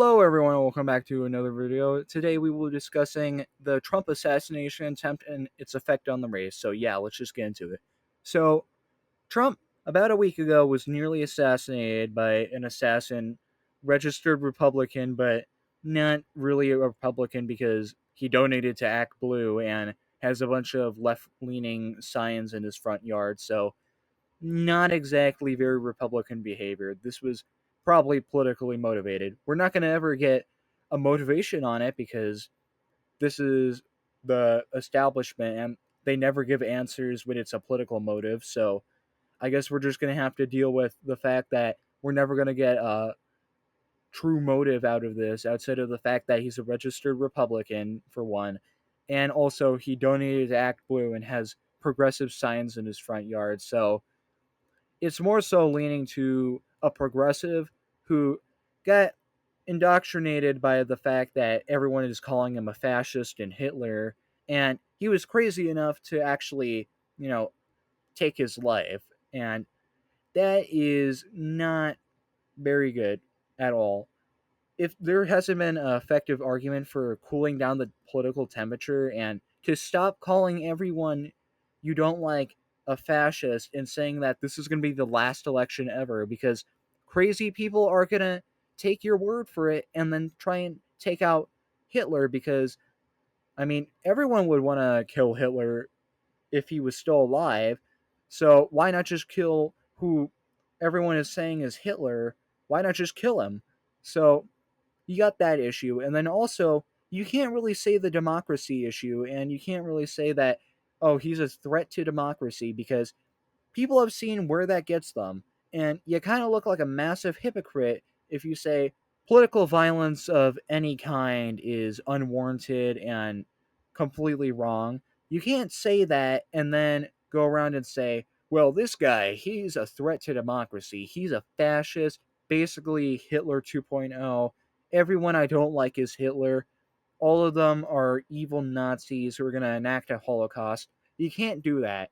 Hello, everyone, and welcome back to another video. Today, we will be discussing the Trump assassination attempt and its effect on the race. So, yeah, let's just get into it. So, Trump, about a week ago, was nearly assassinated by an assassin, registered Republican, but not really a Republican because he donated to Act Blue and has a bunch of left leaning signs in his front yard. So, not exactly very Republican behavior. This was probably politically motivated. We're not going to ever get a motivation on it because this is the establishment and they never give answers when it's a political motive. So I guess we're just going to have to deal with the fact that we're never going to get a true motive out of this outside of the fact that he's a registered Republican, for one, and also he donated to Act Blue and has progressive signs in his front yard. So it's more so leaning to a progressive who got indoctrinated by the fact that everyone is calling him a fascist and Hitler, and he was crazy enough to actually, you know, take his life. And that is not very good at all. If there hasn't been an effective argument for cooling down the political temperature and to stop calling everyone you don't like a fascist and saying that this is going to be the last election ever because crazy people are going to take your word for it and then try and take out Hitler because, I mean, everyone would want to kill Hitler if he was still alive. So why not just kill who everyone is saying is Hitler? Why not just kill him? So you got that issue. And then also, you can't really say the democracy issue, and you can't really say that, oh, he's a threat to democracy, because people have seen where that gets them. And you kind of look like a massive hypocrite if you say political violence of any kind is unwarranted and completely wrong. You can't say that and then go around and say, well, this guy, he's a threat to democracy. He's a fascist, basically Hitler 2.0. Everyone I don't like is Hitler. All of them are evil Nazis who are going to enact a Holocaust. You can't do that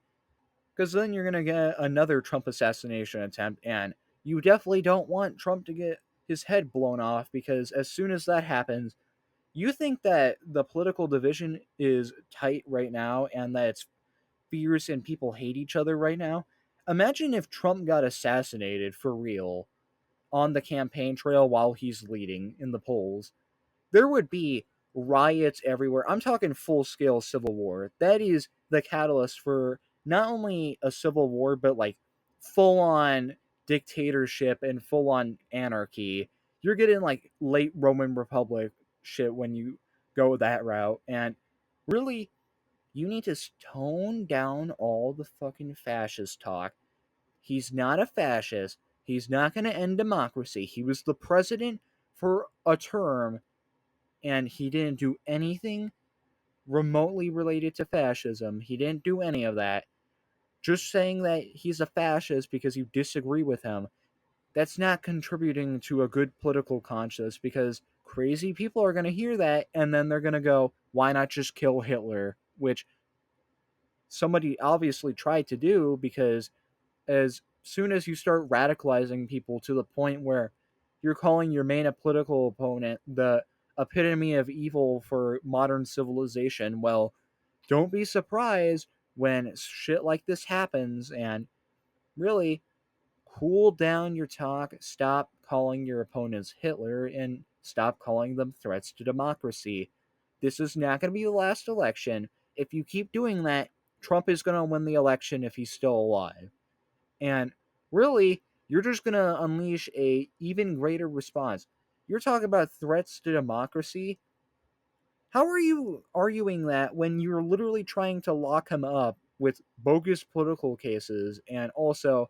because then you're going to get another Trump assassination attempt, and you definitely don't want Trump to get his head blown off, because as soon as that happens, you think that the political division is tight right now and that it's fierce and people hate each other right now. Imagine if Trump got assassinated for real on the campaign trail while he's leading in the polls. There would be riots everywhere. I'm talking full scale civil war. That is the catalyst for not only a civil war, but like full on dictatorship and full on anarchy. You're getting like late Roman Republic shit when you go that route. And really, you need to tone down all the fucking fascist talk. He's not a fascist. He's not going to end democracy. He was the president for a term and he didn't do anything remotely related to fascism. He didn't do any of that. Just saying that he's a fascist because you disagree with him, that's not contributing to a good political conscience, because crazy people are going to hear that and then they're going to go, why not just kill Hitler? Which somebody obviously tried to do, because as soon as you start radicalizing people to the point where you're calling your main political opponent the epitome of evil for modern civilization, well, don't be surprised when shit like this happens. And really, cool down your talk, stop calling your opponents Hitler, and stop calling them threats to democracy. This is not going to be the last election. If you keep doing that, Trump is going to win the election if he's still alive. And really, you're just going to unleash a even greater response. You're talking about threats to democracy. How are you arguing that when you're literally trying to lock him up with bogus political cases, and also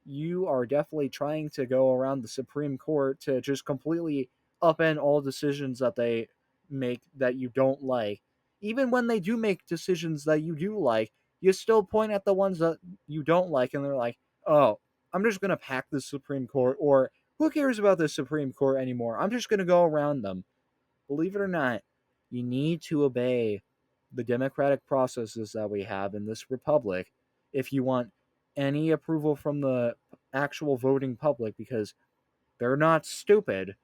you are definitely trying to go around the Supreme Court to just completely upend all decisions that they make that you don't like? Even when they do make decisions that you do like, you still point at the ones that you don't like, and they're like, oh, I'm just going to pack the Supreme Court, or who cares about the Supreme Court anymore? I'm just going to go around them. Believe it or not, you need to obey the democratic processes that we have in this republic if you want any approval from the actual voting public, because they're not stupid.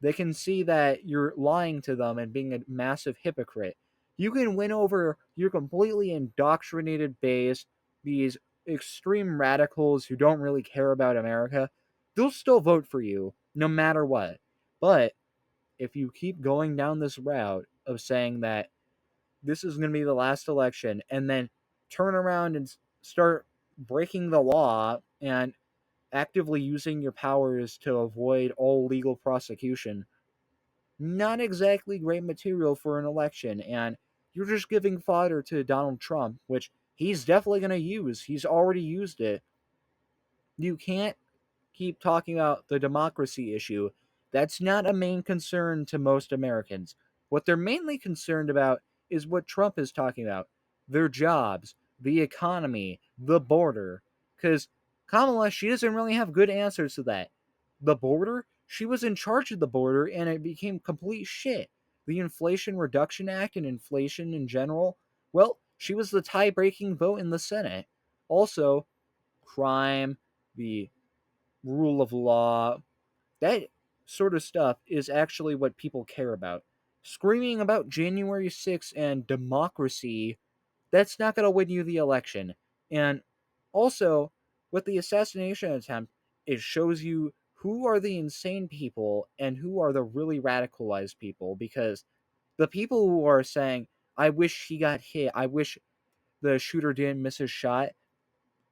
They can see that you're lying to them and being a massive hypocrite. You can win over your completely indoctrinated base, these extreme radicals who don't really care about America. They'll still vote for you no matter what. But if you keep going down this route of saying that this is going to be the last election and then turn around and start breaking the law and actively using your powers to avoid all legal prosecution, not exactly great material for an election. And you're just giving fodder to Donald Trump, which he's definitely going to use. He's already used it. You can't keep talking about the democracy issue. That's not a main concern to most Americans. What they're mainly concerned about is what Trump is talking about: their jobs, the economy, the border. Because Kamala, she doesn't really have good answers to that. The border, she was in charge of the border and it became complete shit. The Inflation Reduction Act and inflation in general, well, she was the tie breaking vote in the Senate. Also, crime, the rule of law, that sort of stuff is actually what people care about. Screaming about January 6th and democracy, that's not going to win you the election. And also, with the assassination attempt, it shows you who are the insane people and who are the really radicalized people, because the people who are saying, I wish he got hit, I wish the shooter didn't miss his shot,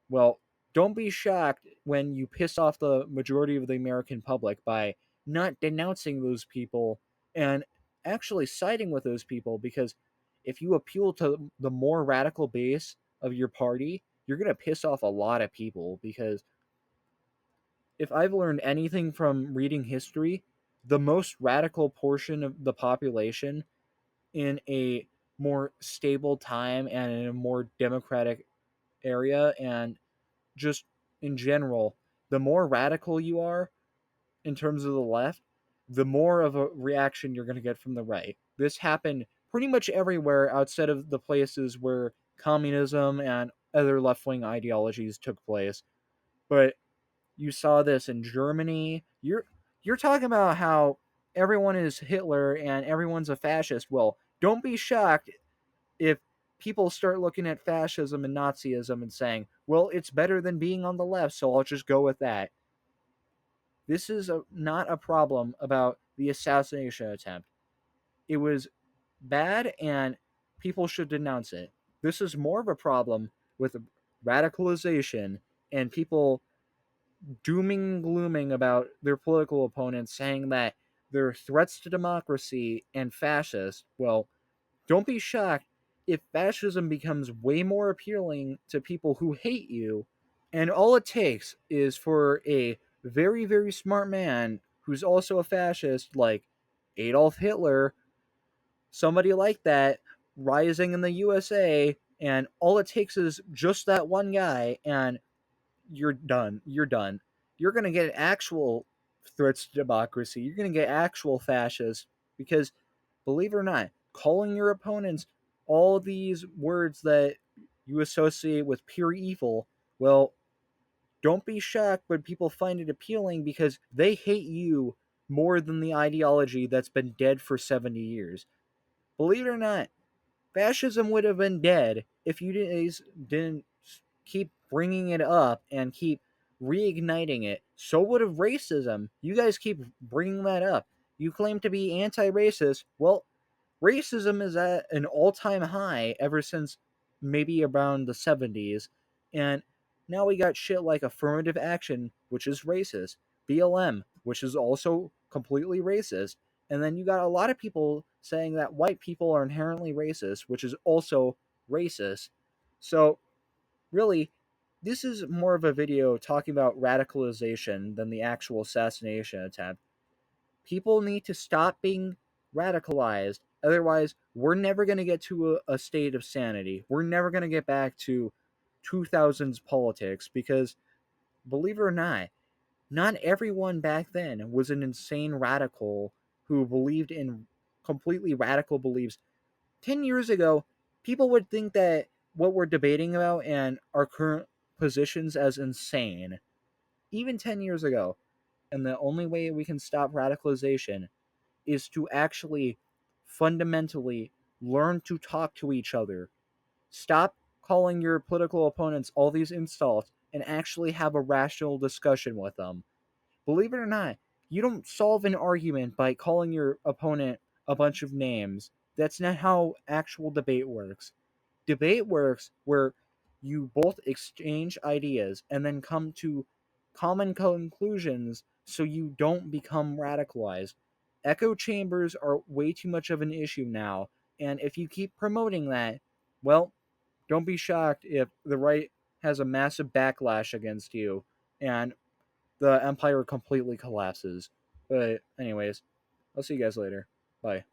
well, don't be shocked when you piss off the majority of the American public by not denouncing those people and actually siding with those people, because if you appeal to the more radical base of your party, you're going to piss off a lot of people. Because if I've learned anything from reading history, the most radical portion of the population in a more stable time and in a more democratic area, and just in general, the more radical you are in terms of the left, the more of a reaction you're going to get from the right. This happened pretty much everywhere outside of the places where communism and other left wing ideologies took place. But you saw this in Germany. You're talking about how everyone is Hitler and everyone's a fascist. Well, don't be shocked if people start looking at fascism and Nazism and saying, well, it's better than being on the left, so I'll just go with that. This is not a problem about the assassination attempt. It was bad and people should denounce it. This is more of a problem with radicalization and people dooming and glooming about their political opponents, saying that they're threats to democracy and fascist. Well, don't be shocked if fascism becomes way more appealing to people who hate you. And all it takes is for a very, very smart man who's also a fascist, like Adolf Hitler, somebody like that, rising in the USA, and all it takes is just that one guy, and you're done. You're done. You're going to get actual threats to democracy. You're going to get actual fascists because, believe it or not, calling your opponents all these words that you associate with pure evil, well, don't be shocked when people find it appealing because they hate you more than the ideology that's been dead for 70 years. Believe it or not, fascism would have been dead if you didn't keep bringing it up and keep reigniting it. So would have racism. You guys keep bringing that up. You claim to be anti-racist. Well, racism is at an all-time high ever since maybe around the 70s, and now we got shit like affirmative action, which is racist, BLM, which is also completely racist, and then you got a lot of people saying that white people are inherently racist, which is also racist. So really, this is more of a video talking about radicalization than the actual assassination attempt. People need to stop being radicalized. Otherwise, we're never going to get to a state of sanity. We're never going to get back to 2000s politics because, believe it or not everyone back then was an insane radical who believed in completely radical beliefs. 10 years ago, people would think that what we're debating about and our current positions as insane. Even 10 years ago. And the only way we can stop radicalization is to actually fundamentally learn to talk to each other. Stop calling your political opponents all these insults and actually have a rational discussion with them. Believe it or not, you don't solve an argument by calling your opponent a bunch of names. That's not how actual debate works. Debate works where you both exchange ideas and then come to common conclusions so you don't become radicalized. Echo chambers are way too much of an issue now, and if you keep promoting that, well, don't be shocked if the right has a massive backlash against you and the empire completely collapses. But, anyways, I'll see you guys later. Bye.